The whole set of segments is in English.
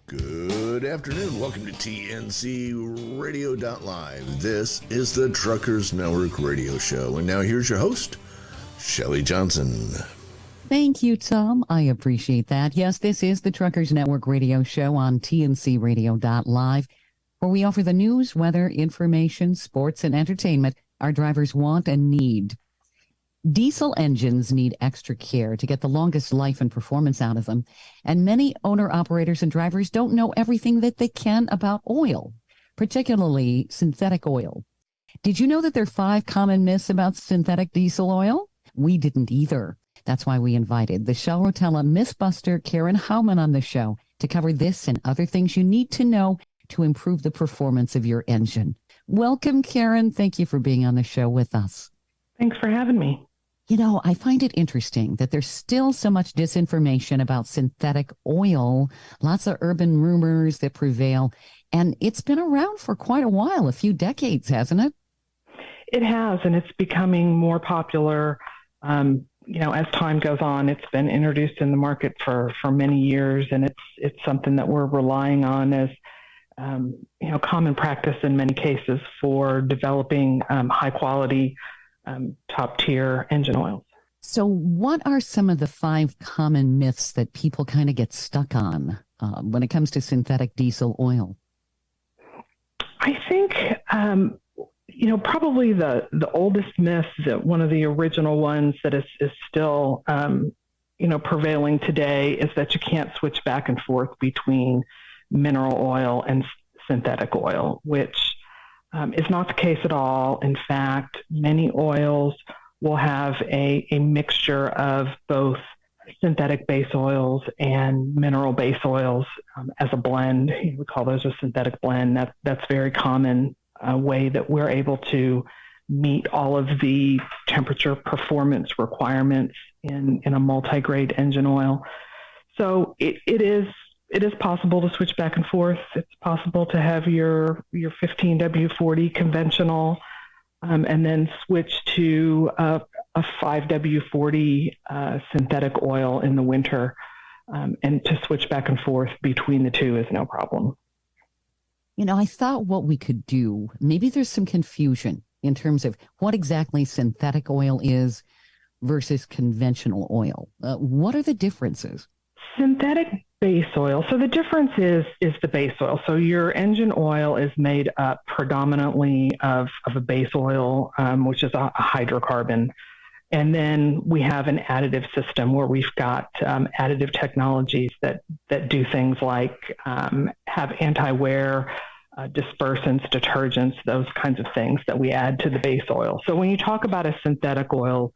Good afternoon. Welcome to TNCRadio.Live. This is the Truckers Network radio show. And now here's your host, Shelley Johnson. Thank you, Tom. I appreciate that. Yes, this is the Truckers Network radio show on TNCRadio.Live, where we offer the news, weather, information, sports, and entertainment our drivers want and need. Diesel engines need extra care to get the longest life and performance out of them, and many owner-operators and drivers don't know everything that they can about oil, particularly synthetic oil. Did you know that there are 5 common myths about synthetic diesel oil? We didn't either. That's why we invited the Shell Rotella Mythbuster Karin Haumann on the show to cover this and other things you need to know to improve the performance of your engine. Welcome, Karin. Thank you for being on the show with us. Thanks for having me. You know, I find it interesting that there's still so much disinformation about synthetic oil, lots of urban rumors that prevail, and it's been around for quite a while, a few decades, hasn't it? It has, and it's becoming more popular. As time goes on. It's been introduced in the market for many years, and it's something that we're relying on as common practice in many cases for developing high quality, top tier engine oils. So what are some of the 5 common myths that people kind of get stuck on when it comes to synthetic diesel oil? I think, probably the oldest myth, that one of the original ones that is still, prevailing today, is that you can't switch back and forth between mineral oil and synthetic oil, which is not the case at all. In fact, many oils will have a mixture of both synthetic base oils and mineral base oils as a blend. We call those a synthetic blend. That's very common way that we're able to meet all of the temperature performance requirements in a multi-grade engine oil. So it is possible to switch back and forth. It's possible to have your 15W40 conventional and then switch to a 5W40 synthetic oil in the winter. And to switch back and forth between the two is no problem. You know, I thought what we could do, maybe there's some confusion in terms of what exactly synthetic oil is versus conventional oil. What are the differences? Synthetic base oil. So the difference is the base oil. So your engine oil is made up predominantly of a base oil, which is a hydrocarbon. And then we have an additive system where we've got additive technologies that do things like have anti-wear, dispersants, detergents, those kinds of things that we add to the base oil. So when you talk about a synthetic oil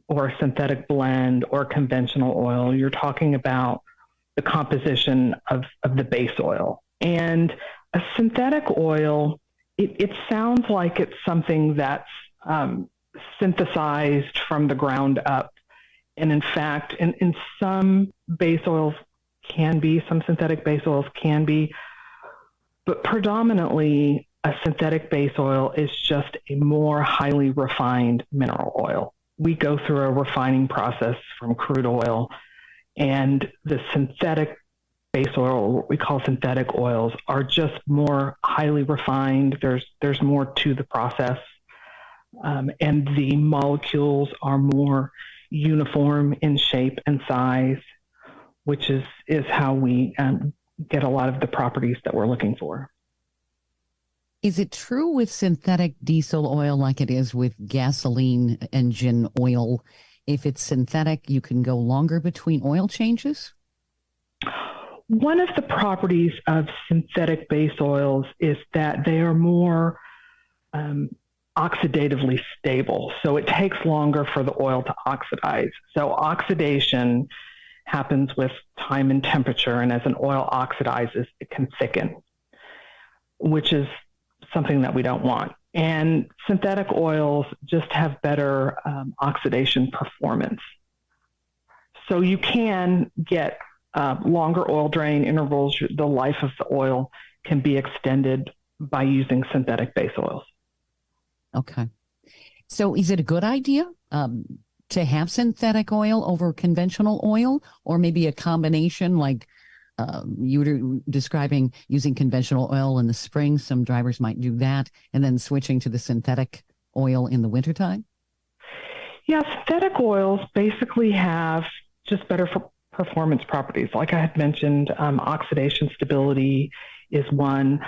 or a synthetic blend or conventional oil, you're talking about the composition of the base oil. And a synthetic oil, it sounds like it's something that's synthesized from the ground up. And in fact, in some base oils some synthetic base oils can be, but predominantly a synthetic base oil is just a more highly refined mineral oil. We go through a refining process from crude oil, and the synthetic base oil, what we call synthetic oils, are just more highly refined. There's more to the process. And the molecules are more uniform in shape and size, which is how we get a lot of the properties that we're looking for. Is it true with synthetic diesel oil like it is with gasoline engine oil? If it's synthetic, you can go longer between oil changes? One of the properties of synthetic base oils is that they are more oxidatively stable. So it takes longer for the oil to oxidize. So oxidation happens with time and temperature, and as an oil oxidizes, it can thicken, which is something that we don't want. And synthetic oils just have better oxidation performance. So you can get longer oil drain intervals. The life of the oil can be extended by using synthetic base oils. Okay. So is it a good idea to have synthetic oil over conventional oil, or maybe a combination like You were describing using conventional oil in the spring. Some drivers might do that, and then switching to the synthetic oil in the wintertime. Yeah, synthetic oils basically have just better performance properties. Like I had mentioned, oxidation stability is one.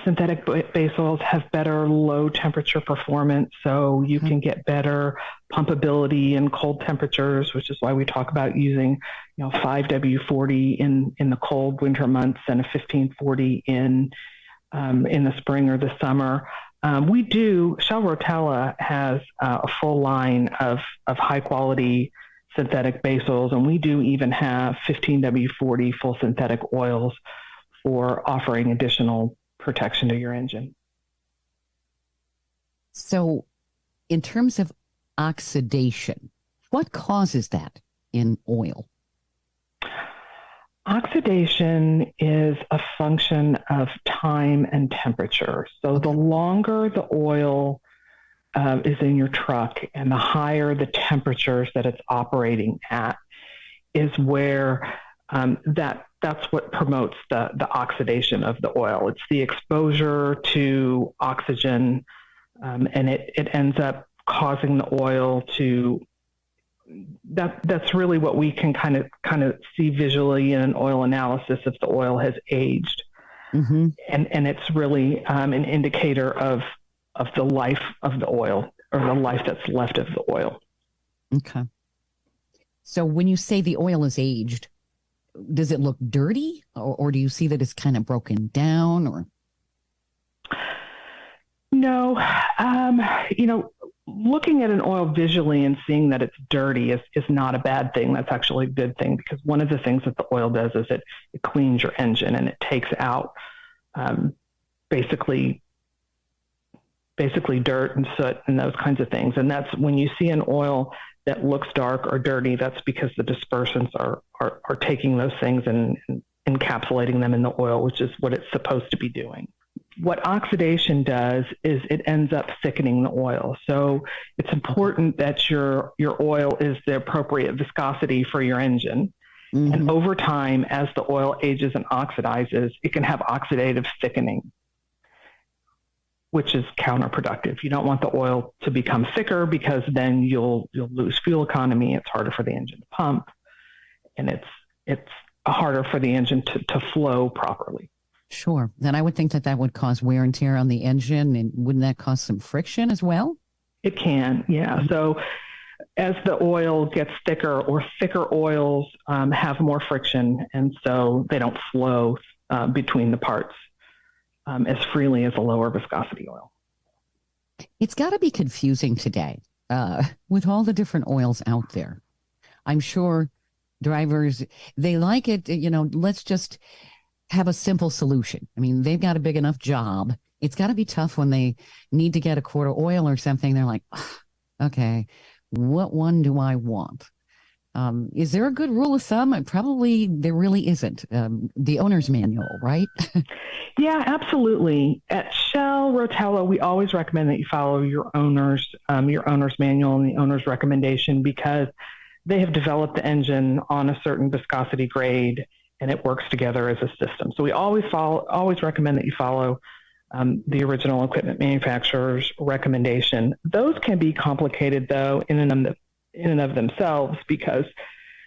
Synthetic base oils have better low temperature performance, so you can get better pumpability in cold temperatures, which is why we talk about using, 5W40 in the cold winter months and a 1540 in the spring or the summer. Shell Rotella has a full line of high quality synthetic base oils, and we do even have 15W40 full synthetic oils for offering additional protection to your engine. So in terms of oxidation, what causes that in oil? Oxidation is a function of time and temperature. So the longer the oil is in your truck and the higher the temperatures that it's operating at is where that's what promotes the oxidation of the oil. It's the exposure to oxygen, and it ends up causing the oil to. That's really what we can kind of see visually in an oil analysis if the oil has aged, and it's really an indicator of the life of the oil, or the life that's left of the oil. Okay. So when you say the oil is aged, does it look dirty, or do you see that it's kind of broken down? Or no, looking at an oil visually and seeing that it's dirty is not a bad thing. That's actually a good thing, because one of the things that the oil does is it cleans your engine, and it takes out basically dirt and soot and those kinds of things. And that's when you see an oil that looks dark or dirty, that's because the dispersants are taking those things and encapsulating them in the oil, which is what it's supposed to be doing. What oxidation does is it ends up thickening the oil. So it's important that your oil is the appropriate viscosity for your engine. And over time, as the oil ages and oxidizes, it can have oxidative thickening, which is counterproductive. You don't want the oil to become thicker, because then you'll lose fuel economy. It's harder for the engine to pump, and it's harder for the engine to flow properly. Sure. Then I would think that would cause wear and tear on the engine, and wouldn't that cause some friction as well? It can, yeah. So as the oil gets thicker, or thicker oils have more friction, and so they don't flow between the parts as freely as a lower viscosity oil. It's got to be confusing today with all the different oils out there. I'm sure drivers, they like it, let's just have a simple solution. I mean, they've got a big enough job. It's got to be tough when they need to get a quart of oil or something. They're like, okay, what one do I want? Is there a good rule of thumb? Probably there really isn't. The owner's manual, right? Yeah, absolutely. At Shell Rotella, we always recommend that you follow your owner's manual and the owner's recommendation, because they have developed the engine on a certain viscosity grade, and it works together as a system. So we always recommend that you follow the original equipment manufacturer's recommendation. Those can be complicated, though, in and of themselves, because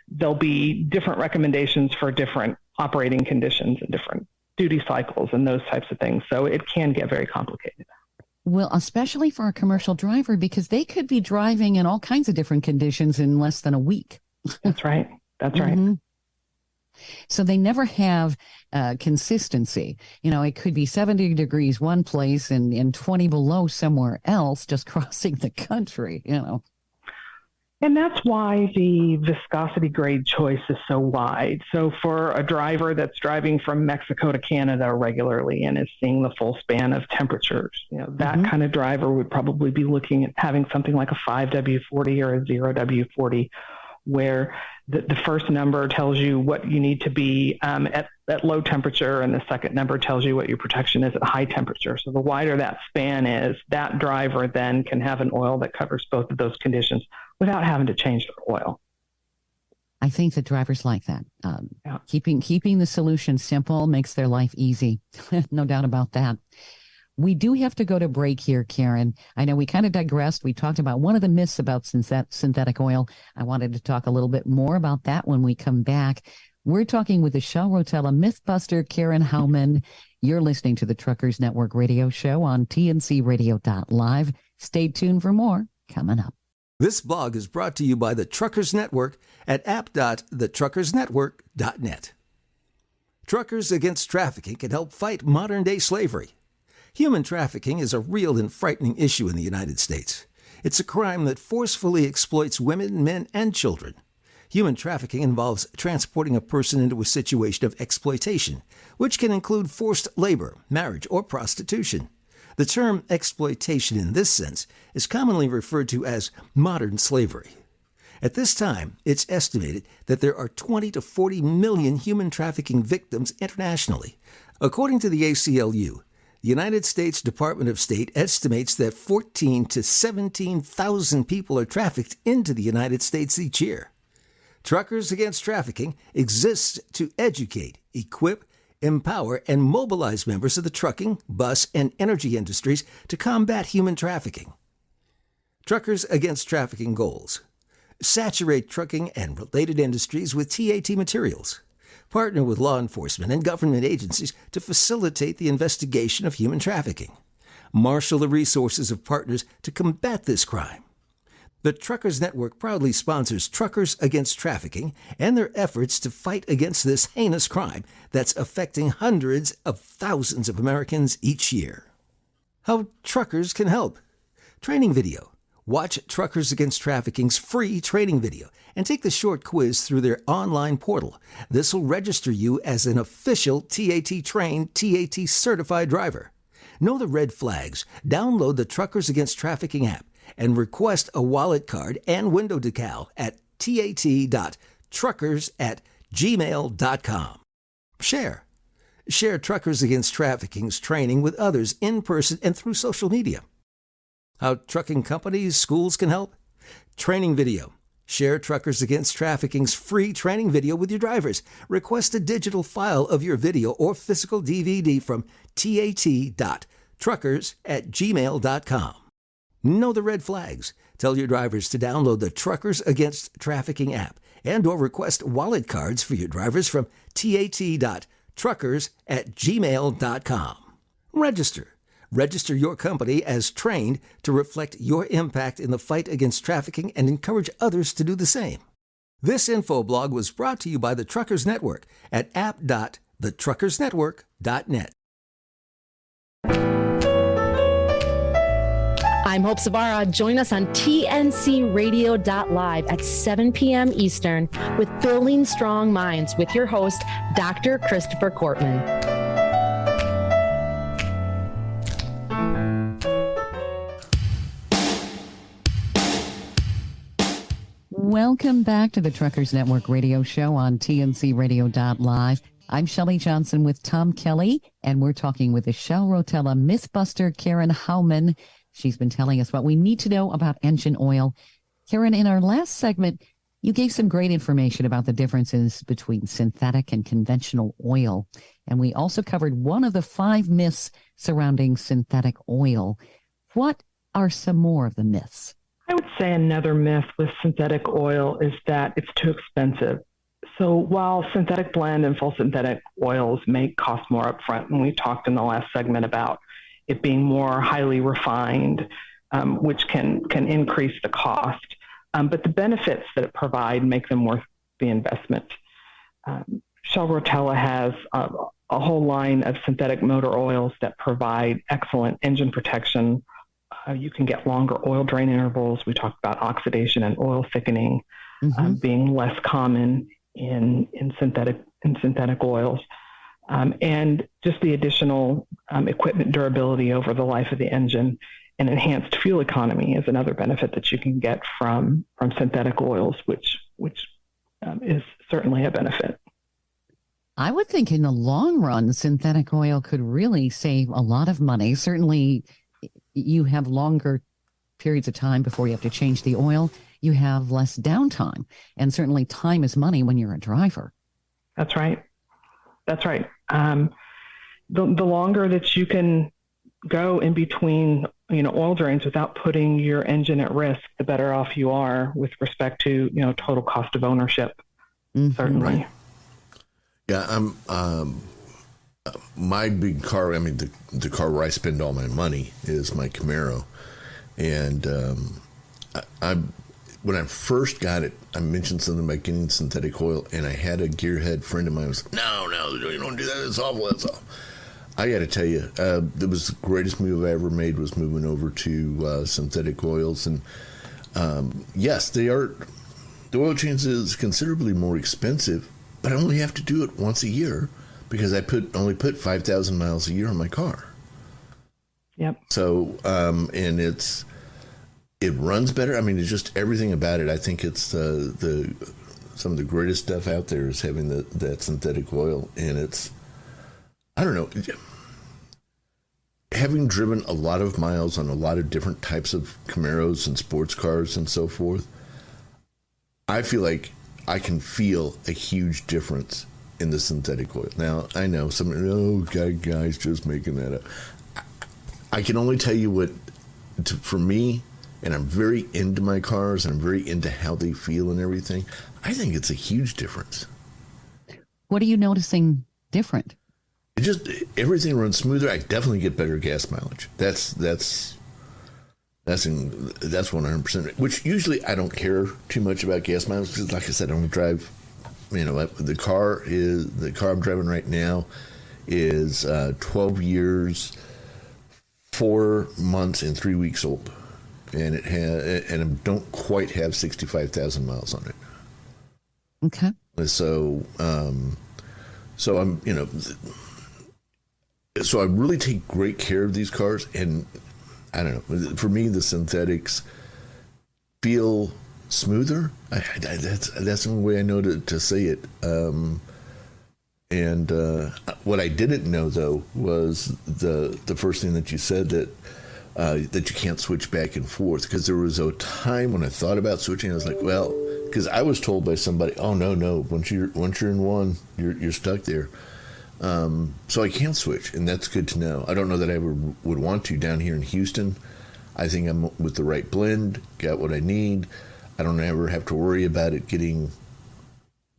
there'll be different recommendations for different operating conditions and different duty cycles and those types of things. So it can get very complicated. Well, especially for a commercial driver, because they could be driving in all kinds of different conditions in less than a week. That's right. That's right. So they never have consistency. It could be 70 degrees one place and 20 below somewhere else, just crossing the country, And that's why the viscosity grade choice is so wide. So for a driver that's driving from Mexico to Canada regularly and is seeing the full span of temperatures, that kind of driver would probably be looking at having something like a 5W40 or a 0W40, where the first number tells you what you need to be at low temperature, and the second number tells you what your protection is at high temperature. So the wider that span is, that driver then can have an oil that covers both of those conditions without having to change their oil. I think that drivers like that. Yeah. Keeping the solution simple makes their life easy. No doubt about that. We do have to go to break here, Karin. I know we kind of digressed. We talked about one of the myths about synthetic oil. I wanted to talk a little bit more about that when we come back. We're talking with the Shell Rotella Mythbuster, Karin Haumann. You're listening to the Truckers Network radio show on TNCRadio.Live. Stay tuned for more coming up. This blog is brought to you by the Truckers Network at app.thetruckersnetwork.net. Truckers Against Trafficking can help fight modern-day slavery. Human trafficking is a real and frightening issue in the United States. It's a crime that forcefully exploits women, men, and children. Human trafficking involves transporting a person into a situation of exploitation, which can include forced labor, marriage, or prostitution. The term exploitation in this sense is commonly referred to as modern slavery. At this time, it's estimated that there are 20 to 40 million human trafficking victims internationally. According to the ACLU, the United States Department of State estimates that 14 to 17,000 people are trafficked into the United States each year. Truckers Against Trafficking exists to educate, equip, empower, and mobilize members of the trucking, bus, and energy industries to combat human trafficking. Truckers Against Trafficking goals: saturate trucking and related industries with TAT materials. Partner with law enforcement and government agencies to facilitate the investigation of human trafficking. Marshal the resources of partners to combat this crime. The Truckers Network proudly sponsors Truckers Against Trafficking and their efforts to fight against this heinous crime that's affecting hundreds of thousands of Americans each year. How truckers can help. Training video. Watch Truckers Against Trafficking's free training video and take the short quiz through their online portal. This will register you as an official TAT-trained, TAT-certified driver. Know the red flags. Download the Truckers Against Trafficking app and request a wallet card and window decal at tat.truckers@gmail.com. Share Truckers Against Trafficking's training with others in person and through social media. How trucking companies, schools can help. Training video. Share Truckers Against Trafficking's free training video with your drivers. Request a digital file of your video or physical DVD from tat.truckers@gmail.com. Know the red flags. Tell your drivers to download the Truckers Against Trafficking app and or request wallet cards for your drivers from tat.truckers@gmail.com. Register your company as trained to reflect your impact in the fight against trafficking and encourage others to do the same. This info blog was brought to you by the Truckers Network at app.thetruckersnetwork.net. I'm Hope Savara. Join us on TNCRadio.Live at 7 p.m. Eastern with Building Strong Minds with your host, Dr. Christopher Cortman. Welcome back to the Truckers Network radio show on TNCRadio.Live. I'm Shelley Johnson with Tom Kelley, and we're talking with the Shell Rotella Mythbuster, Karin Haumann. She's been telling us what we need to know about engine oil. Karin, in our last segment, you gave some great information about the differences between synthetic and conventional oil. And we also covered one of the 5 myths surrounding synthetic oil. What are some more of the myths? I would say another myth with synthetic oil is that it's too expensive. So while synthetic blend and full synthetic oils may cost more upfront, and we talked in the last segment about it being more highly refined, which can increase the cost. But the benefits that it provide make them worth the investment. Shell Rotella has a whole line of synthetic motor oils that provide excellent engine protection. You can get longer oil drain intervals. We talked about oxidation and oil thickening being less common in synthetic oils. And just the additional equipment durability over the life of the engine and enhanced fuel economy is another benefit that you can get from synthetic oils, which is certainly a benefit. I would think in the long run, synthetic oil could really save a lot of money. Certainly, you have longer periods of time before you have to change the oil. you have less downtime. And certainly time is money when you're a driver. That's right. That's right. The longer that you can go in between, oil drains without putting your engine at risk, the better off you are with respect to, total cost of ownership. Mm-hmm. Certainly. Right. Yeah, my big car, the car where I spend all my money is my Camaro. And when I first got it, I mentioned something about getting synthetic oil, and I had a gearhead friend of mine who was like, no, you don't do that. It's awful. That's awful. I got to tell you, it was the greatest move I ever made was moving over to synthetic oils. And yes, they are. The oil change is considerably more expensive, but I only have to do it once a year because I only put 5,000 miles a year on my car. Yep. So, and it runs better. It's just everything about it. I think it's some of the greatest stuff out there is having that synthetic oil, and it's, I don't know, having driven a lot of miles on a lot of different types of Camaros and sports cars and so forth, I feel like I can feel a huge difference in the synthetic oil. Now, I know some guys just making that up. I can only tell you for me, and I'm very into my cars, and I'm very into how they feel and everything, I think it's a huge difference. What are you noticing different? It just, everything runs smoother. I definitely get better gas mileage. That's 100%. Which usually I don't care too much about gas mileage because, like I said, I don't drive. The car I'm driving right now is 12 years, 4 months, and 3 weeks old, and I don't quite have 65,000 miles on it. Okay. So I'm So I really take great care of these cars, and I don't know. For me, the synthetics feel smoother. That's the only way I know to say it. And what I didn't know though was the first thing that you said, that you can't switch back and forth, because there was a time when I thought about switching. I was like, well, because I was told by somebody, oh no, once you're in one, you're stuck there. So I can't switch, and that's good to know. I don't know that I ever would want to down here in Houston. I think I'm with the right blend, got what I need. I don't ever have to worry about it getting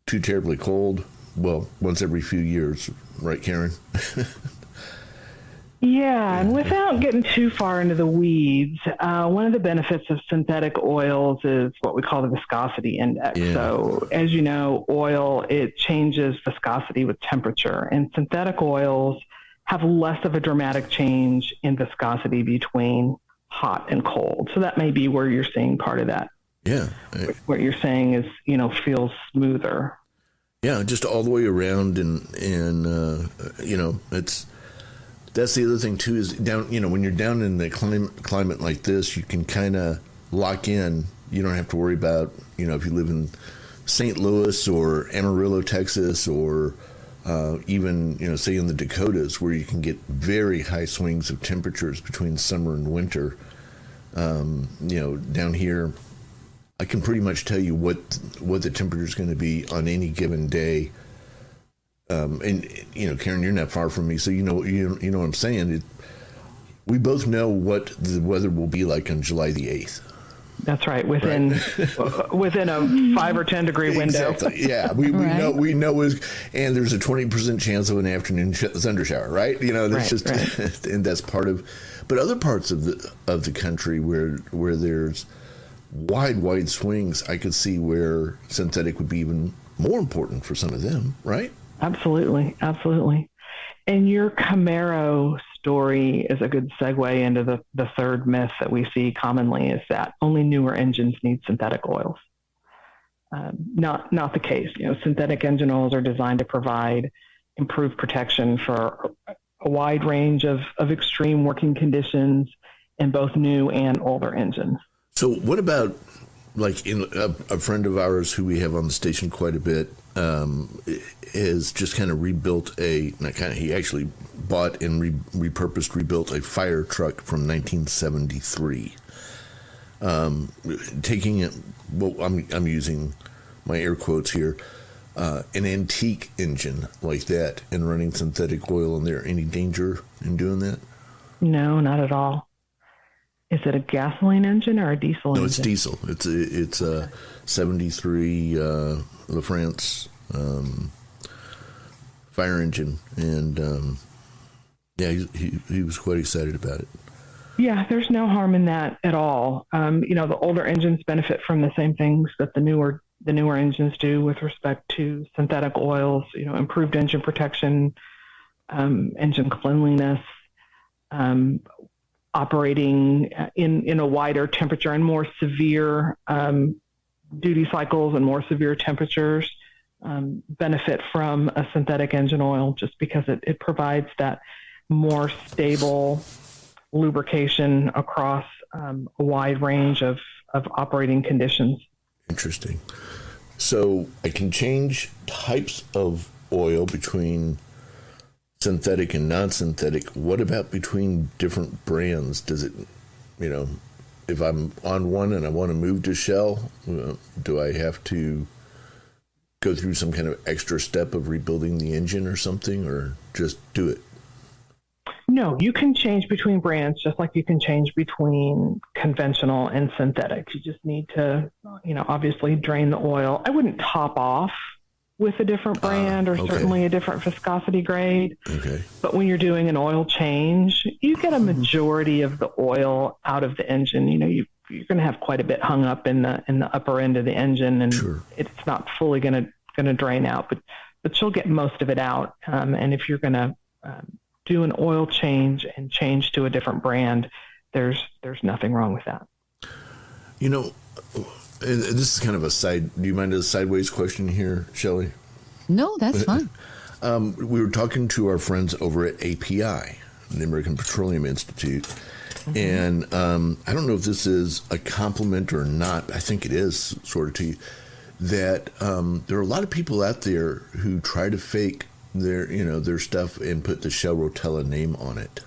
too terribly cold. Well, once every few years, right, Karin? Yeah, and without getting too far into the weeds, one of the benefits of synthetic oils is what we call the viscosity index. Yeah. So as you know, oil, it changes viscosity with temperature, and synthetic oils have less of a dramatic change in viscosity between hot and cold. So that may be where you're seeing part of that. Yeah. What you're saying is, feels smoother. Yeah, just all the way around, and it's... That's the other thing too, is down, when you're down in the climate like this, you can kind of lock in. You don't have to worry about, if you live in St. Louis or Amarillo, Texas, or even, say in the Dakotas, where you can get very high swings of temperatures between summer and winter. Down here, I can pretty much tell you what the temperature is going to be on any given day. And Karin, you're not far from me, so you know what I'm saying. We both know what the weather will be like on July the 8th. That's right, within a 5 or 10 degree window. Exactly. Yeah, we know and there's a 20% chance of an afternoon thunder shower, right? That's right. And that's part of. But other parts of the country where there's wide swings, I could see where synthetic would be even more important for some of them, right? Absolutely. And your Camaro story is a good segue into the third myth that we see commonly, is that only newer engines need synthetic oils. Not the case. Synthetic engine oils are designed to provide improved protection for a wide range of extreme working conditions in both new and older engines. So what about, like, a friend of ours who we have on the station quite a bit, has just kind of rebuilt he actually bought and rebuilt a fire truck from 1973. taking it, well, I'm using my air quotes here, an antique engine like that and running synthetic oil in there. Any danger in doing that? No, not at all. Is it a gasoline engine or a diesel engine? No, it's diesel. It's a 73 LaFrance fire engine, and he was quite excited about it. Yeah, there's no harm in that at all. The older engines benefit from the same things that the newer engines do with respect to synthetic oils. Improved engine protection, engine cleanliness, operating in a wider temperature and more severe duty cycles and more severe temperatures benefit from a synthetic engine oil, just because it provides that more stable lubrication across a wide range of operating conditions. Interesting. So I can change types of oil between synthetic and non-synthetic. What about between different brands? Does it, if I'm on one and I want to move to Shell, do I have to go through some kind of extra step of rebuilding the engine or something, or just do it? No, you can change between brands just like you can change between conventional and synthetic. You just need to, obviously drain the oil. I wouldn't top off with a different brand or certainly a different viscosity grade. Okay. But when you're doing an oil change, you get a majority of the oil out of the engine. You're going to have quite a bit hung up in the upper end of the engine, and sure, it's not fully going to drain out, but you'll get most of it out. And if you're going to do an oil change and change to a different brand, there's nothing wrong with that. And this is kind of a side. Do you mind a sideways question here, Shelley? No, that's fine. We were talking to our friends over at API, the American Petroleum Institute, and I don't know if this is a compliment or not. I think it is, sort of, to you, that there are a lot of people out there who try to fake their stuff and put the Shell Rotella name on it.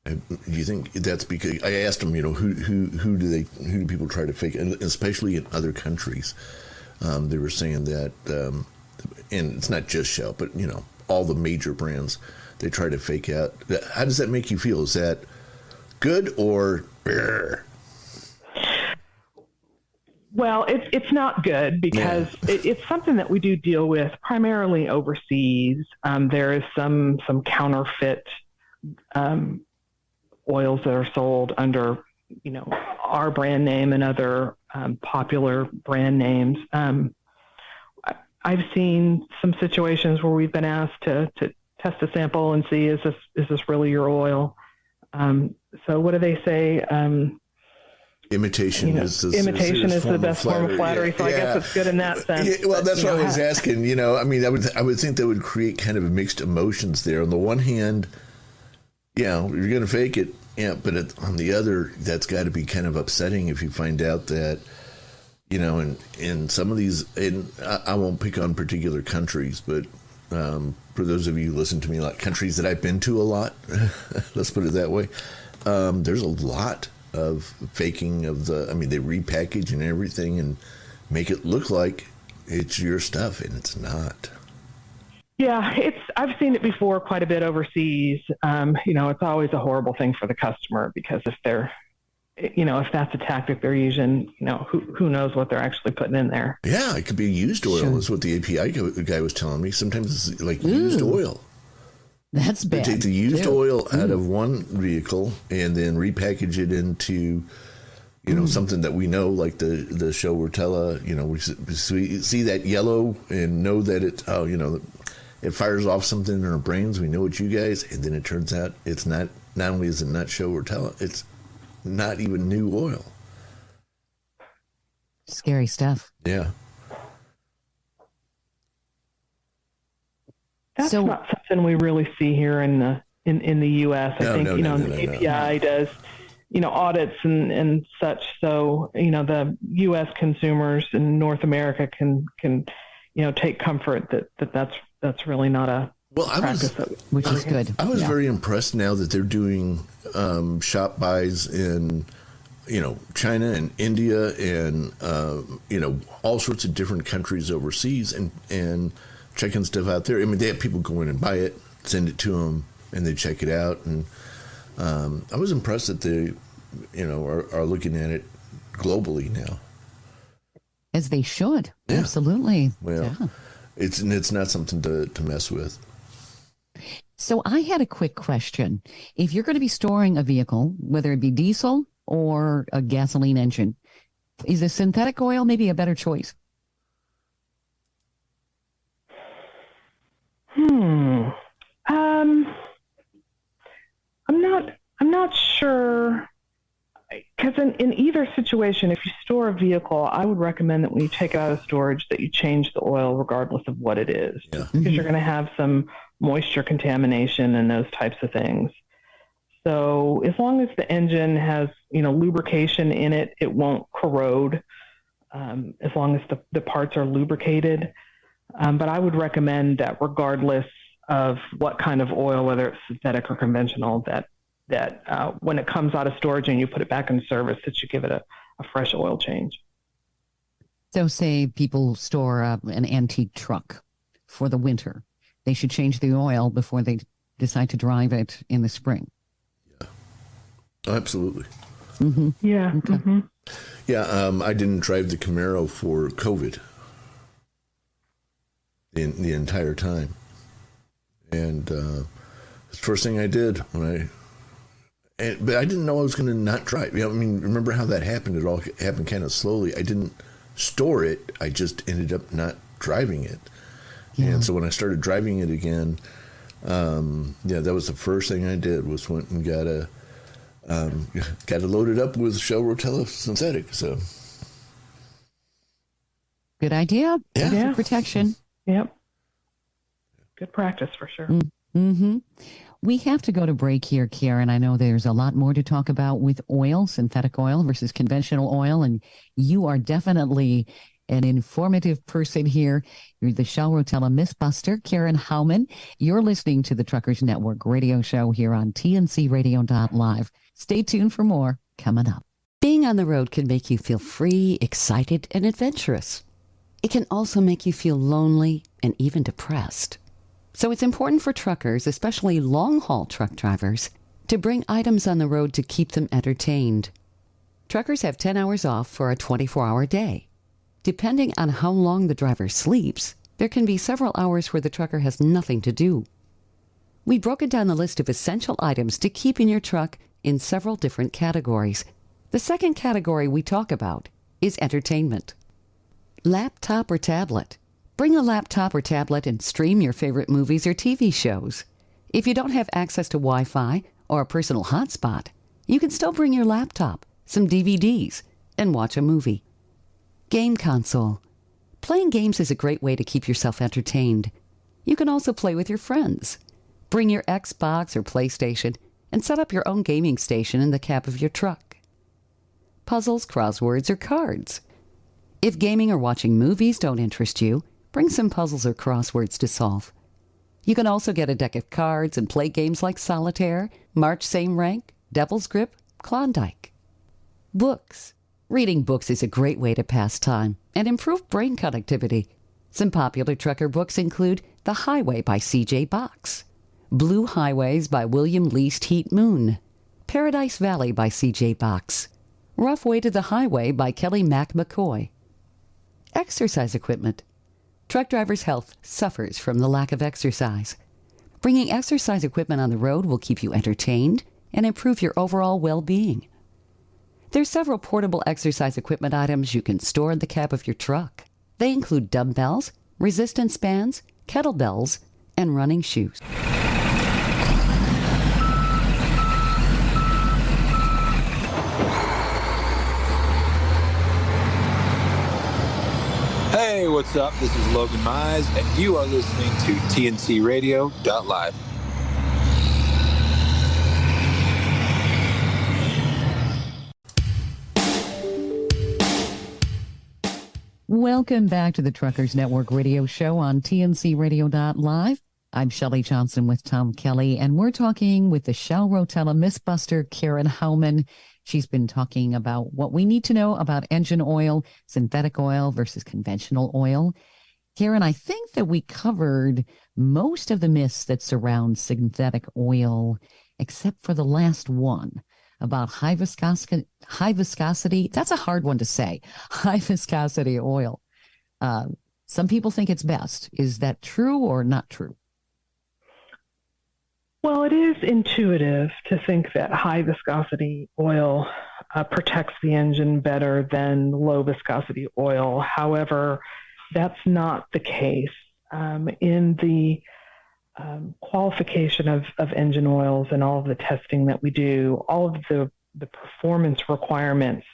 Do you think that's because I asked them, who do people try to fake, and especially in other countries? They were saying that, and it's not just Shell, but all the major brands, they try to fake out. How does that make you feel? Is that good or? Well, it's not good because it's something that we do deal with primarily overseas. There is some counterfeit oils that are sold under, our brand name and other popular brand names. I've seen some situations where we've been asked to test a sample and see, is this really your oil? So what do they say? Imitation is the best form of flattery. So I guess it's good in that sense. Yeah, well, that's what I was asking. I would think that would create kind of mixed emotions there. On the one hand, you're going to fake it. Yeah, but on the other, that's got to be kind of upsetting if you find out that, in some of these, and I won't pick on particular countries, but for those of you who listen to me, like countries that I've been to a lot, let's put it that way, there's a lot of faking of they repackage and everything and make it look like it's your stuff, and it's not. Yeah, I've seen it before quite a bit overseas. It's always a horrible thing for the customer because if they're, if that's a tactic they're using, who knows what they're actually putting in there. Yeah, it could be used oil. Sure. Is what the API guy was telling me. Sometimes it's like used oil. That's bad. They take the used oil out of one vehicle and then repackage it into, something that we know, like the Shell Rotella. We see that yellow and know that it fires off something in our brains. We know it's you guys, and then it turns out it's not. Not only is it not Shell Rotella, it's not even new oil. Scary stuff. Yeah. That's not something we really see here in the U.S. I think the API does, audits and such. So the U.S. consumers in North America can take comfort that that's really not Well, which is good. I was very impressed now that they're doing shop buys in, China and India and, all sorts of different countries overseas and checking stuff out there. I mean, they have people go in and buy it, send it to them, and they check it out. And I was impressed that they, are looking at it globally now. As they should. Yeah. Absolutely. Well, yeah. It's not something to mess with. So I had a quick question. If you're going to be storing a vehicle, whether it be diesel or a gasoline engine, is a synthetic oil maybe a better choice? I'm not sure, because in either situation, if you store a vehicle, I would recommend that when you take it out of storage that you change the oil regardless of what it is, because you're going to have some moisture contamination and those types of things. So as long as the engine has, lubrication in it, it won't corrode, as long as the parts are lubricated. But I would recommend that regardless of what kind of oil, whether it's synthetic or conventional, that when it comes out of storage and you put it back in service, that you give it a fresh oil change. So say people store an antique truck for the winter. They should change the oil before they decide to drive it in the spring. Yeah, absolutely. Mm-hmm. Yeah. Okay. Mm-hmm. Yeah, I didn't drive the Camaro for COVID the entire time. And the first thing I did but I didn't know I was going to not drive. Remember how that happened? It all happened kind of slowly. I didn't store it. I just ended up not driving it. Yeah. And so when I started driving it again, that was the first thing I did was went and got it loaded up with Shell Rotella synthetic. So good idea. Yeah. Good protection. Yep. Good practice for sure. Mm-hmm. We have to go to break here, Karin. I know there's a lot more to talk about with oil, synthetic oil versus conventional oil, and you are definitely an informative person here. You're the Shell Rotella Mythbuster, Karin Haumann. You're listening to the Truckers Network radio show here on TNCRadio.Live. Stay tuned for more coming up. Being on the road can make you feel free, excited, and adventurous. It can also make you feel lonely and even depressed. So it's important for truckers, especially long-haul truck drivers, to bring items on the road to keep them entertained. Truckers have 10 hours off for a 24-hour day. Depending on how long the driver sleeps, there can be several hours where the trucker has nothing to do. We've broken down the list of essential items to keep in your truck in several different categories. The second category we talk about is entertainment. Laptop or tablet. Bring a laptop or tablet and stream your favorite movies or TV shows. If you don't have access to Wi-Fi or a personal hotspot, you can still bring your laptop, some DVDs, and watch a movie. Game console. Playing games is a great way to keep yourself entertained. You can also play with your friends. Bring your Xbox or PlayStation and set up your own gaming station in the cab of your truck. Puzzles, crosswords, or cards. If gaming or watching movies don't interest you, bring some puzzles or crosswords to solve. You can also get a deck of cards and play games like Solitaire, March Same Rank, Devil's Grip, Klondike. Books. Reading books is a great way to pass time and improve brain connectivity. Some popular trucker books include The Highway by C.J. Box, Blue Highways by William Least Heat Moon, Paradise Valley by C.J. Box, Rough Way to the Highway by Kelley Mac McCoy. Exercise equipment. Truck drivers' health suffers from the lack of exercise. Bringing exercise equipment on the road will keep you entertained and improve your overall well-being. There's several portable exercise equipment items you can store in the cab of your truck. They include dumbbells, resistance bands, kettlebells, and running shoes. Hey, what's up? This is Logan Mize, and you are listening to TNCRadio.Live. Welcome back to the Truckers Network radio show on TNCRadio.Live. I'm Shelley Johnson with Tom Kelley, and we're talking with the Shell Rotella Mythbuster, Karin Haumann. She's been talking about what we need to know about engine oil, synthetic oil versus conventional oil. Karin, I think that we covered most of the myths that surround synthetic oil, except for the last one about high viscosity. That's a hard one to say. High viscosity oil. Some people think it's best. Is that true or not true? Well, it is intuitive to think that high viscosity oil protects the engine better than low viscosity oil. However, that's not the case. In the qualification of engine oils and all of the testing that we do, all of the performance requirements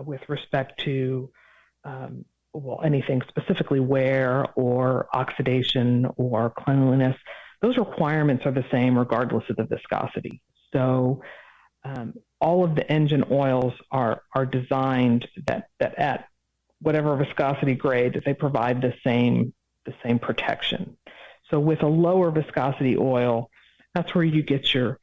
with respect to anything specifically wear or oxidation or cleanliness, those requirements are the same regardless of the viscosity. So all of the engine oils are designed that at whatever viscosity grade that they provide the same protection. So with a lower viscosity oil, that's where you get your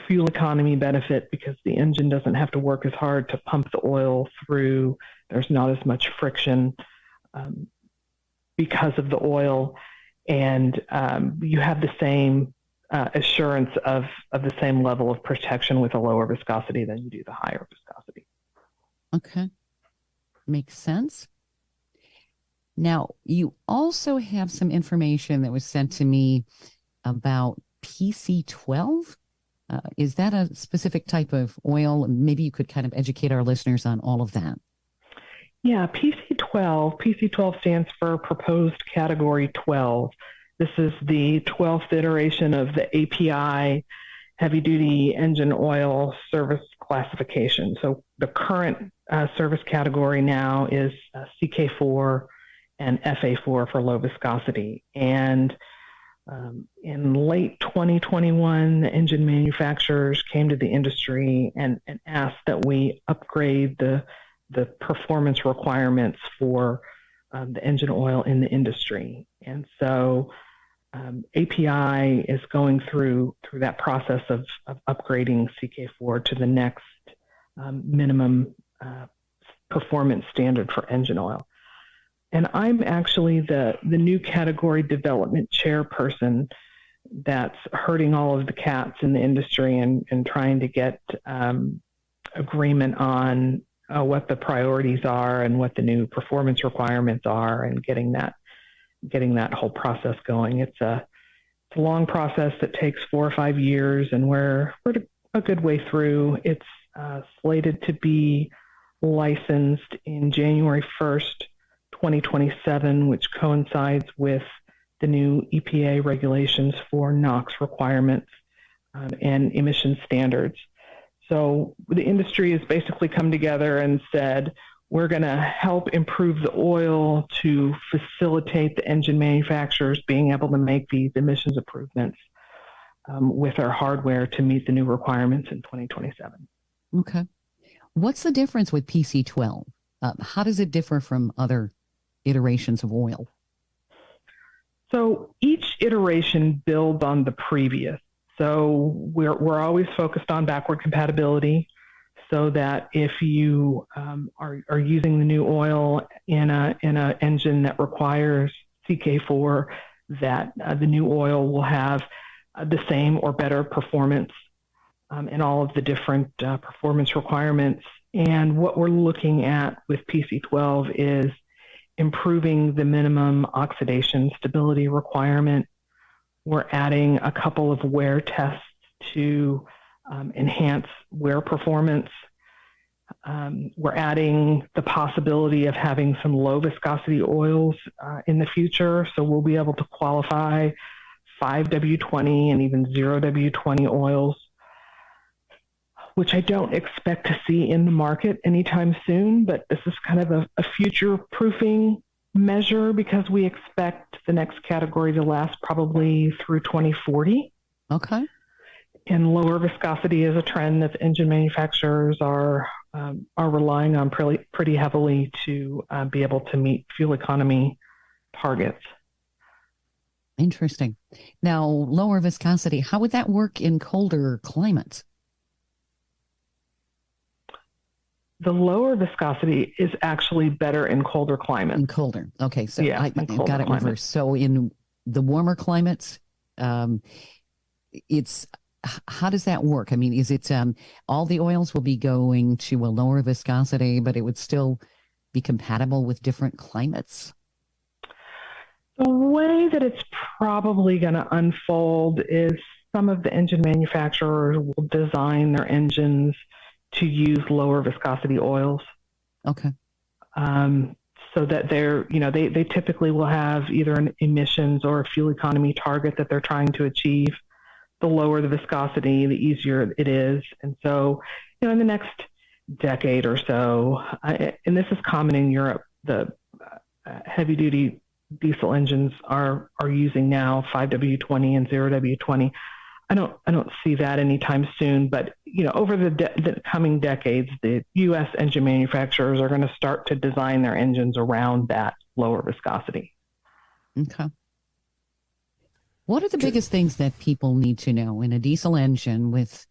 fuel economy benefit because the engine doesn't have to work as hard to pump the oil through. There's not as much friction because of the oil, and you have the same assurance of the same level of protection with a lower viscosity than you do the higher viscosity. Okay. Makes sense. Now, you also have some information that was sent to me about PC12. Is that a specific type of oil? Maybe you could kind of educate our listeners on all of that. Yeah, PC12 stands for Proposed Category 12. This is the 12th iteration of the API heavy-duty engine oil service classification. So the current service category now is CK4 and FA4 for low viscosity. And in late 2021, the engine manufacturers came to the industry and asked that we upgrade the performance requirements for the engine oil in the industry. And so API is going through that process of upgrading CK4 to the next minimum performance standard for engine oil. And I'm actually the new category development chairperson that's herding all of the cats in the industry and trying to get agreement on what the priorities are and what the new performance requirements are, and getting that whole process going. It's a long process that takes 4 or 5 years, and we're a good way through. It's slated to be licensed in January 1st, 2027, which coincides with the new EPA regulations for NOx requirements and emission standards. So the industry has basically come together and said, we're going to help improve the oil to facilitate the engine manufacturers being able to make these emissions improvements with our hardware to meet the new requirements in 2027. Okay. What's the difference with PC12? How does it differ from other iterations of oil? So each iteration builds on the previous. So we're always focused on backward compatibility, so that if you are using the new oil in a engine that requires CK4, that the new oil will have the same or better performance in all of the different performance requirements. And what we're looking at with PC12 is improving the minimum oxidation stability requirement. We're adding a couple of wear tests to enhance wear performance. We're adding the possibility of having some low viscosity oils in the future. So we'll be able to qualify 5W20 and even 0W20 oils, which I don't expect to see in the market anytime soon, but this is kind of a future-proofing measure because we expect the next category to last probably through 2040. Okay. And lower viscosity is a trend that the engine manufacturers are relying on pretty heavily to be able to meet fuel economy targets. Interesting. Now, lower viscosity, how would that work in colder climates? The lower viscosity is actually better in colder climates. In colder. Okay, so Yeah, I got it climates. reversed. So in the warmer climates, how does that work? I mean, is it all the oils will be going to a lower viscosity, but it would still be compatible with different climates? The way that it's probably going to unfold is some of the engine manufacturers will design their engines to use lower viscosity oils. Okay. So that they typically will have either an emissions or a fuel economy target that they're trying to achieve. The lower the viscosity, the easier it is. And so, in the next decade or so, and this is common in Europe, the heavy duty diesel engines are using now 5W20 and 0W20. I don't see that anytime soon, but over the coming decades, the U.S. engine manufacturers are going to start to design their engines around that lower viscosity. Okay. What are the biggest things that people need to know in a diesel engine with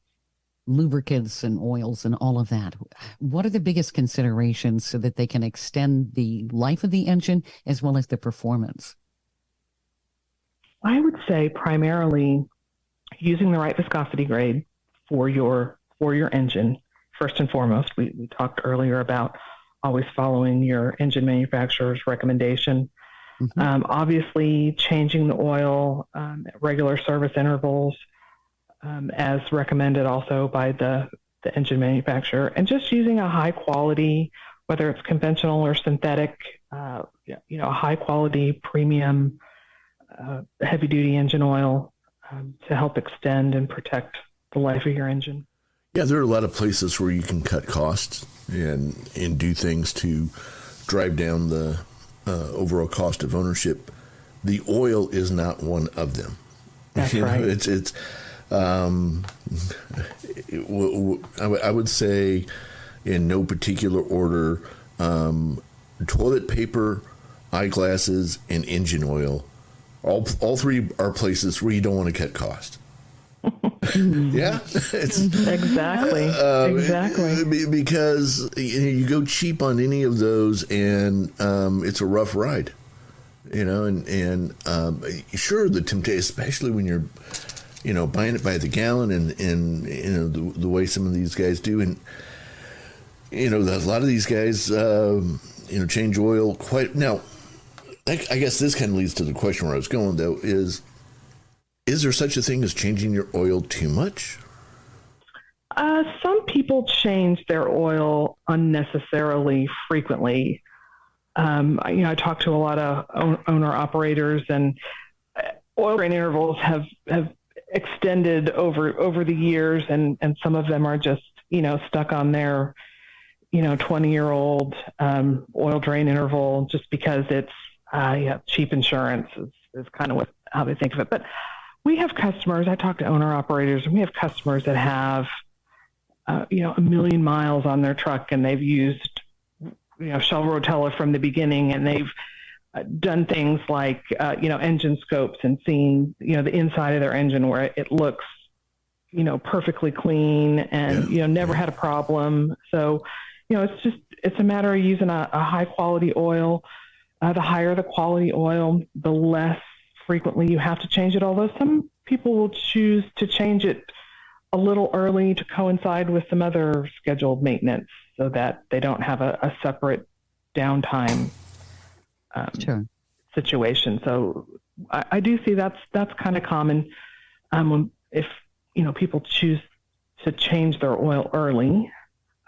lubricants and oils and all of that? What are the biggest considerations so that they can extend the life of the engine as well as the performance? I would say primarily using the right viscosity grade for your engine. First and foremost, we talked earlier about always following your engine manufacturer's recommendation. Mm-hmm. Obviously, changing the oil at regular service intervals, as recommended also by the engine manufacturer, and just using a high quality, whether it's conventional or synthetic, a high quality premium heavy duty engine oil to help extend and protect the life of your engine. Yeah, there are a lot of places where you can cut costs and do things to drive down the overall cost of ownership. The oil is not one of them. That's right. I would say, in no particular order, toilet paper, eyeglasses, and engine oil. All three are places where you don't want to cut cost. Yeah, exactly. Because you go cheap on any of those, and it's a rough ride. And sure, the temptation, especially when you're, buying it by the gallon, and the way some of these guys do, and a lot of these guys, change oil quite now. I guess this kind of leads to the question where I was going, though, is there such a thing as changing your oil too much? Some people change their oil unnecessarily frequently. I talk to a lot of owner-operators, and oil drain intervals have extended over the years, and some of them are just, stuck on their, 20-year-old oil drain interval just because it's cheap insurance is kind of how they think of it. But we have customers, I talk to owner-operators, and we have customers that have, 1 million miles on their truck, and they've used, Shell Rotella from the beginning, and they've done things like, engine scopes and seen, the inside of their engine where it looks, perfectly clean and, never had a problem. So, it's a matter of using a high quality oil. The higher the quality oil, the less frequently you have to change it, although some people will choose to change it a little early to coincide with some other scheduled maintenance so that they don't have a separate downtime situation. So I do see that's kind of common if people choose to change their oil early.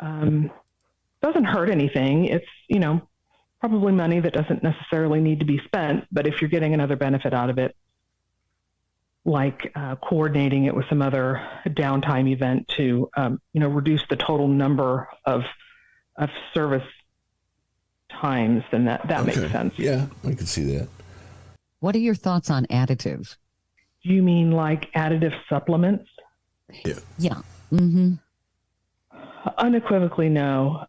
Doesn't hurt anything. It's probably money that doesn't necessarily need to be spent, but if you're getting another benefit out of it, like coordinating it with some other downtime event to reduce the total number of service times, then that makes sense. Yeah, I can see that. What are your thoughts on additives? Do you mean like additive supplements? Yeah. Yeah. Mm-hmm. Unequivocally, no.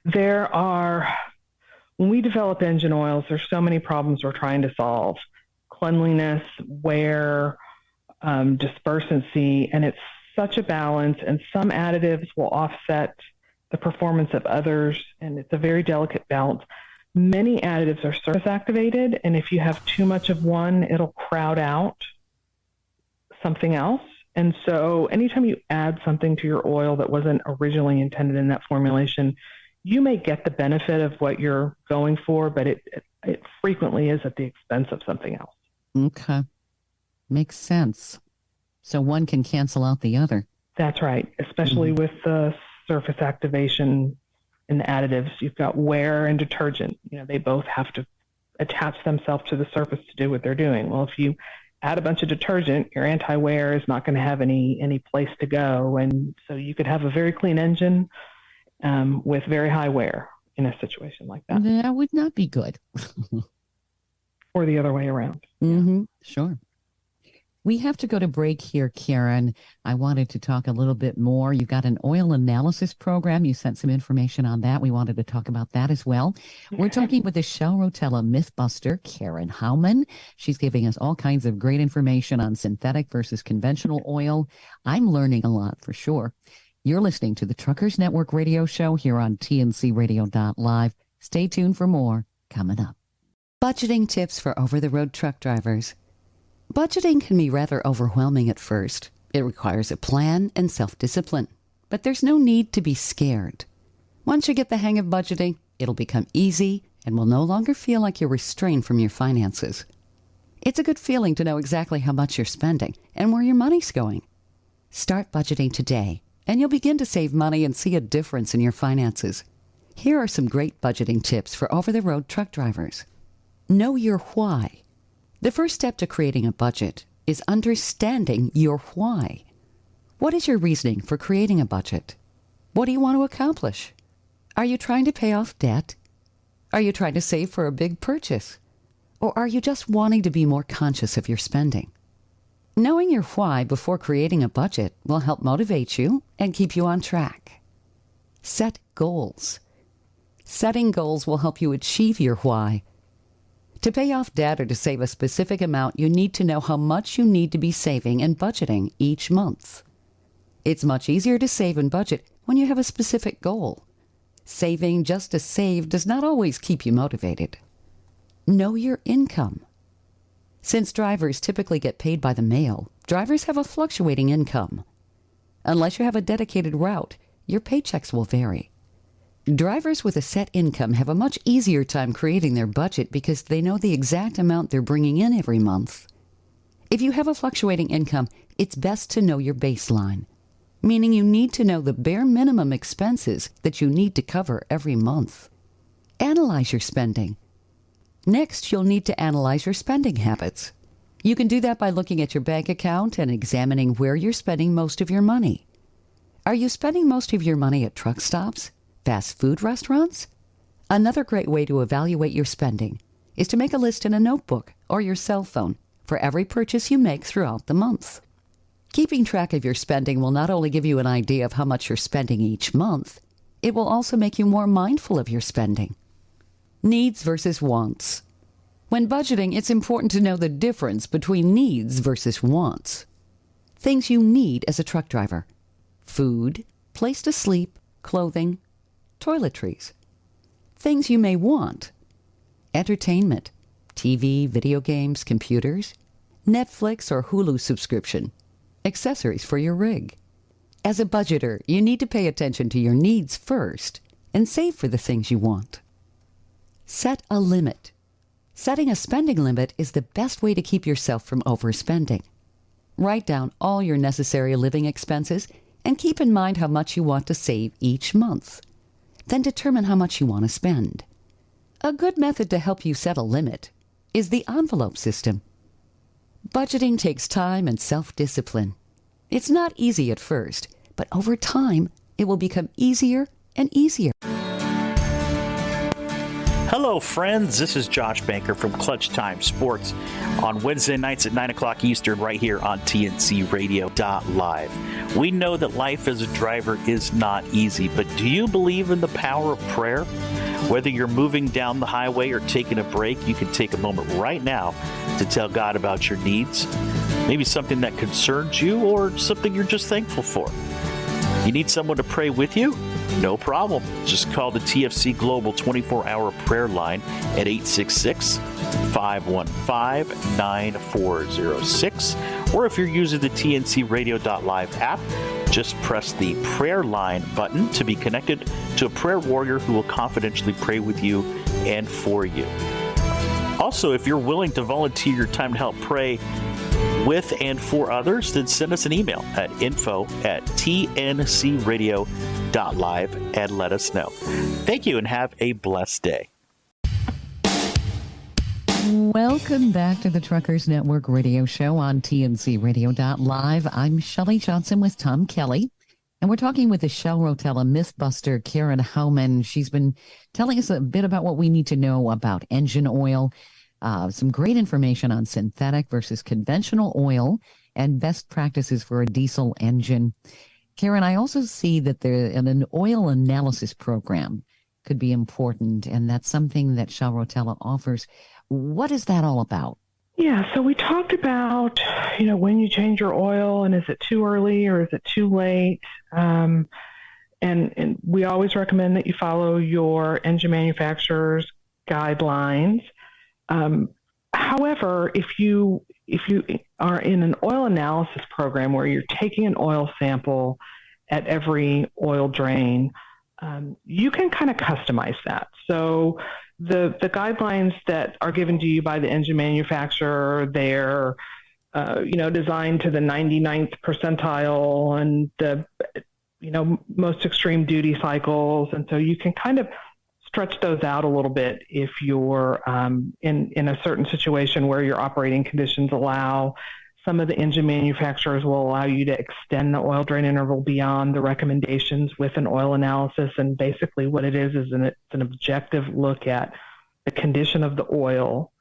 There are, when we develop engine oils, there's so many problems we're trying to solve. cleanliness, wear, dispersancy, and it's such a balance, and some additives will offset the performance of others, and it's a very delicate balance. Many additives are surface activated, and if you have too much of one, it'll crowd out something else. And so anytime you add something to your oil that wasn't originally intended in that formulation, you may get the benefit of what you're going for, but it frequently is at the expense of something else. Okay. Makes sense. So one can cancel out the other. That's right, especially with the surface activation in the additives. You've got wear and detergent. They both have to attach themselves to the surface to do what they're doing. Well, if you add a bunch of detergent, your anti-wear is not going to have any place to go. And so you could have a very clean engine with very high wear in a situation like that. That would not be good. Or the other way around. Mm-hmm. Sure. We have to go to break here, Karin. I wanted to talk a little bit more. You've got an oil analysis program. You sent some information on that. We wanted to talk about that as well. We're talking with the Shell Rotella Mythbuster, Karin Haumann. She's giving us all kinds of great information on synthetic versus conventional oil. I'm learning a lot for sure. You're listening to the Truckers Network radio show here on TNCRadio.Live. Stay tuned for more coming up. Budgeting tips for over-the-road truck drivers. Budgeting can be rather overwhelming at first. It requires a plan and self-discipline, but there's no need to be scared. Once you get the hang of budgeting, it'll become easy and will no longer feel like you're restrained from your finances. It's a good feeling to know exactly how much you're spending and where your money's going. Start budgeting today, and you'll begin to save money and see a difference in your finances. Here are some great budgeting tips for over-the-road truck drivers. Know your why. The first step to creating a budget is understanding your why. What is your reasoning for creating a budget? What do you want to accomplish? Are you trying to pay off debt? Are you trying to save for a big purchase? Or are you just wanting to be more conscious of your spending? Knowing your why before creating a budget will help motivate you and keep you on track. Set goals. Setting goals will help you achieve your why. To pay off debt or to save a specific amount, you need to know how much you need to be saving and budgeting each month. It's much easier to save and budget when you have a specific goal. Saving just to save does not always keep you motivated. Know your income. Since drivers typically get paid by the mail, drivers have a fluctuating income. Unless you have a dedicated route, your paychecks will vary. Drivers with a set income have a much easier time creating their budget because they know the exact amount they're bringing in every month. If you have a fluctuating income, it's best to know your baseline, meaning you need to know the bare minimum expenses that you need to cover every month. Analyze your spending. Next, you'll need to analyze your spending habits. You can do that by looking at your bank account and examining where you're spending most of your money. Are you spending most of your money at truck stops? Fast food restaurants? Another great way to evaluate your spending is to make a list in a notebook or your cell phone for every purchase you make throughout the month. Keeping track of your spending will not only give you an idea of how much you're spending each month, it will also make you more mindful of your spending. Needs versus wants. When budgeting, it's important to know the difference between needs versus wants. Things you need as a truck driver: food, place to sleep, clothing, toiletries. Things you may want: entertainment, TV, video games, computers, Netflix or Hulu subscription, accessories for your rig. As a budgeter, you need to pay attention to your needs first and save for the things you want. Set a limit. Setting a spending limit is the best way to keep yourself from overspending. Write down all your necessary living expenses and keep in mind how much you want to save each month. Then determine how much you want to spend. A good method to help you set a limit is the envelope system. Budgeting takes time and self-discipline. It's not easy at first, but over time, it will become easier and easier. Hello, friends. This is Josh Banker from Clutch Time Sports on Wednesday nights at 9 o'clock Eastern right here on TNCRadio.Live. We know that life as a driver is not easy, but do you believe in the power of prayer? Whether you're moving down the highway or taking a break, you can take a moment right now to tell God about your needs, maybe something that concerns you or something you're just thankful for. You need someone to pray with you? No problem. Just call the TFC Global 24-hour prayer line at 866-515-9406. Or if you're using the TNCRadio.Live app, just press the prayer line button to be connected to a prayer warrior who will confidentially pray with you and for you. Also, if you're willing to volunteer your time to help pray with and for others, then send us an email at info@tncradio.live and let us know. Thank you and have a blessed day. Welcome back to the Truckers Network radio show on TNCRadio.Live. I'm Shelley Johnson with Tom Kelley, and we're talking with the Shell Rotella Mythbuster, Karin Haumann. She's been telling us a bit about what we need to know about engine oil, some great information on synthetic versus conventional oil, and best practices for a diesel engine. Karin, I also see that an oil analysis program could be important, and that's something that Shell Rotella offers. What is that all about? Yeah, so we talked about, when you change your oil, and is it too early or is it too late? And we always recommend that you follow your engine manufacturer's guidelines. However, if you are in an oil analysis program where you're taking an oil sample at every oil drain, you can kind of customize that. So the guidelines that are given to you by the engine manufacturer, they're designed to the 99th percentile and the most extreme duty cycles, and so you can kind of stretch those out a little bit if you're in a certain situation where your operating conditions allow. Some of the engine manufacturers will allow you to extend the oil drain interval beyond the recommendations with an oil analysis. And basically what it is an objective look at the condition of the oil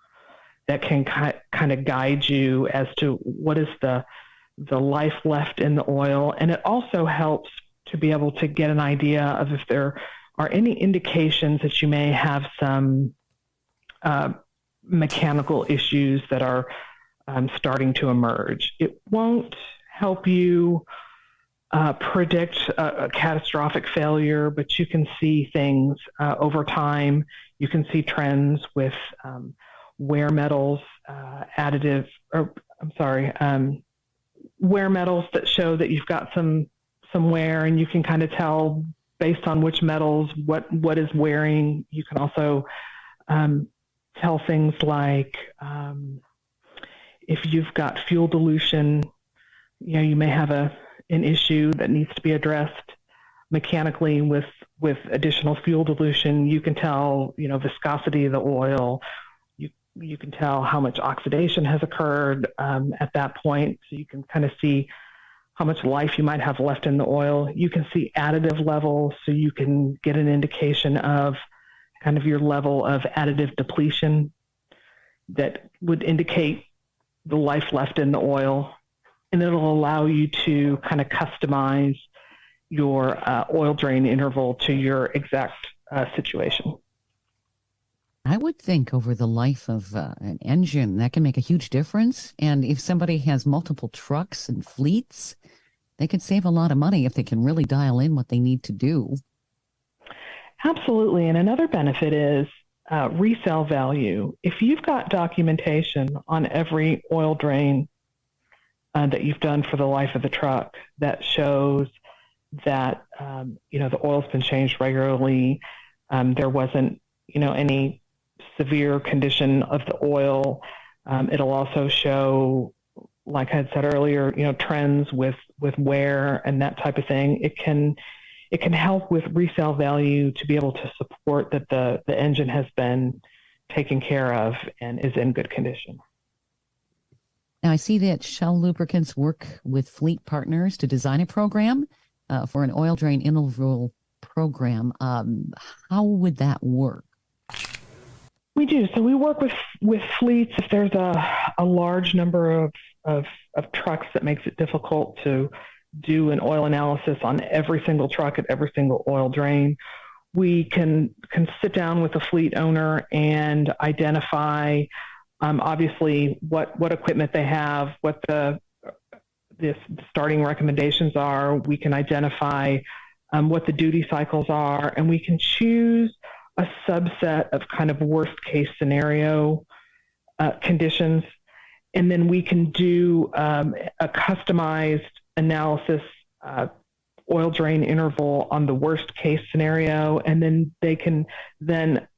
that can kind of guide you as to what is the life left in the oil. And it also helps to be able to get an idea of if there are any indications that you may have some mechanical issues that are starting to emerge. It won't help you predict a catastrophic failure, but you can see things over time. You can see trends with wear metals, wear metals that show that you've got some wear, and you can kind of tell based on which metals what is wearing. You can also tell things like if you've got fuel dilution, you may have an issue that needs to be addressed mechanically with additional fuel dilution. You can tell, viscosity of the oil. You can tell how much oxidation has occurred at that point. So you can kind of see how much life you might have left in the oil. You can see additive levels, so you can get an indication of kind of your level of additive depletion that would indicate the life left in the oil, and it'll allow you to kind of customize your oil drain interval to your exact situation. I would think over the life of an engine, that can make a huge difference. And if somebody has multiple trucks and fleets, they could save a lot of money if they can really dial in what they need to do. Absolutely. And another benefit is resale value. If you've got documentation on every oil drain that you've done for the life of the truck that shows that the oil's been changed regularly, there wasn't any severe condition of the oil. It'll also show, like I had said earlier, trends with wear and that type of thing. It can help with resale value to be able to support that the engine has been taken care of and is in good condition. Now, I see that Shell Lubricants work with fleet partners to design a program for an oil drain interval program. How would that work? We do. So we work with fleets if there's a large number of trucks that makes it difficult to do an oil analysis on every single truck at every single oil drain. We can sit down with the fleet owner and identify, obviously, what equipment they have, what the starting recommendations are. We can identify what the duty cycles are, and we can choose a subset of kind of worst case scenario conditions. And then we can do a customized analysis oil drain interval on the worst case scenario. And then they can then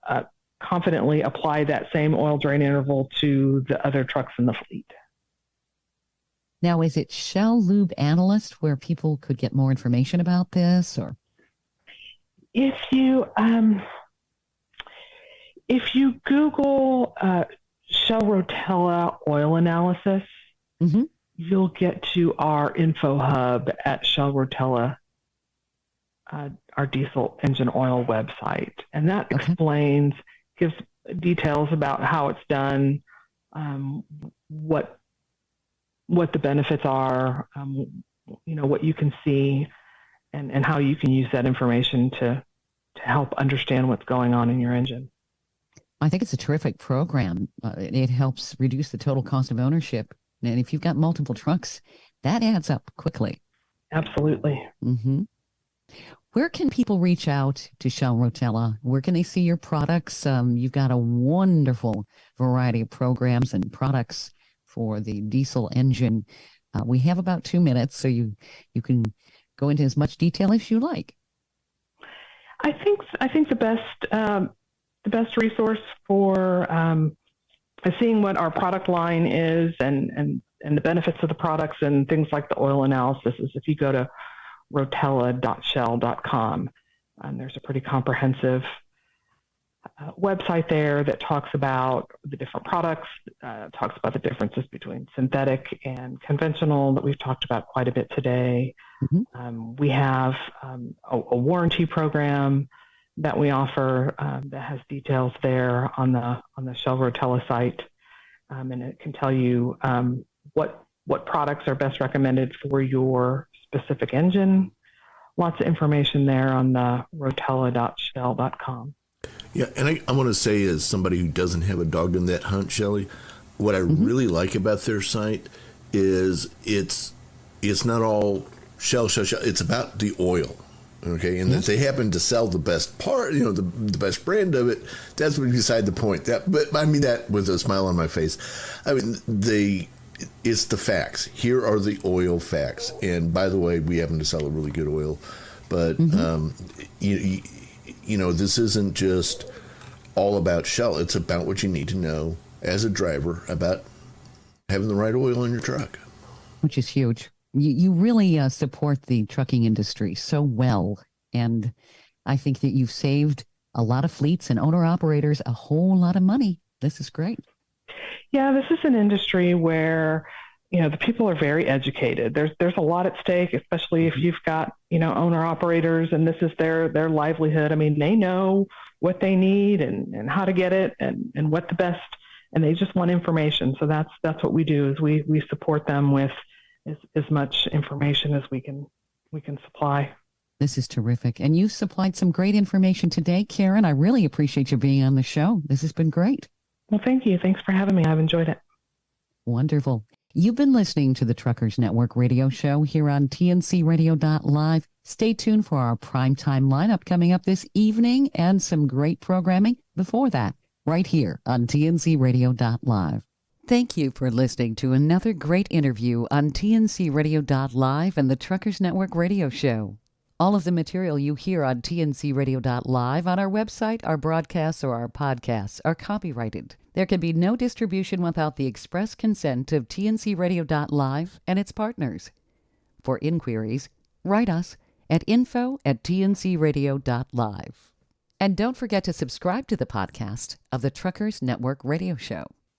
confidently apply that same oil drain interval to the other trucks in the fleet. Now, is it Shell Lube Analyst where people could get more information about this? Or if you Google Shell Rotella oil analysis, mm-hmm. you'll get to our info hub at Shell Rotella, our diesel engine oil website. And that explains, gives details about how it's done, what the benefits are, what you can see, and how you can use that information to help understand what's going on in your engine. I think it's a terrific program. It helps reduce the total cost of ownership. And if you've got multiple trucks, that adds up quickly. Absolutely. Mm-hmm. Where can people reach out to Shell Rotella? Where can they see your products? You've got a wonderful variety of programs and products for the diesel engine. We have about 2 minutes, so you can go into as much detail as you like. I think the best resource for seeing what our product line is and the benefits of the products and things like the oil analysis is if you go to Rotella.Shell.com. And there's a pretty comprehensive website there that talks about the different products, talks about the differences between synthetic and conventional that we've talked about quite a bit today. Mm-hmm. We have a warranty program that we offer that has details there on the Shell Rotella site, and it can tell you what products are best recommended for your specific engine. Lots of information there on the Rotella.Shell.com. Yeah, and I want to say, as somebody who doesn't have a dog in that hunt, Shelley, what I really like about their site is it's not all Shell. It's about the oil, okay? And that they happen to sell the best part, the best brand of it. That's beside the point. But I mean that with a smile on my face. I mean it's the facts. Here are the oil facts. And by the way, we happen to sell a really good oil, but this isn't just all about Shell. It's about what you need to know as a driver about having the right oil in your truck. Which is huge. You really support the trucking industry so well. And I think that you've saved a lot of fleets and owner-operators a whole lot of money. This is great. Yeah, this is an industry where, the people are very educated. There's a lot at stake, especially if you've got, owner-operators and this is their livelihood. I mean, they know what they need and how to get it and what the best, and they just want information. So that's what we do is we support them with as much information as we can supply. This is terrific. And you've supplied some great information today, Karin. I really appreciate you being on the show. This has been great. Well, thank you. Thanks for having me. I've enjoyed it. Wonderful. You've been listening to the Truckers Network radio show here on TNCRadio.Live. Stay tuned for our primetime lineup coming up this evening and some great programming before that, right here on TNCRadio.Live. Thank you for listening to another great interview on TNCRadio.Live and the Truckers Network radio show. All of the material you hear on TNCRadio.Live on our website, our broadcasts, or our podcasts are copyrighted. There can be no distribution without the express consent of TNCRadio.Live and its partners. For inquiries, write us at info@TNCRadio.Live. And don't forget to subscribe to the podcast of the Truckers Network radio show.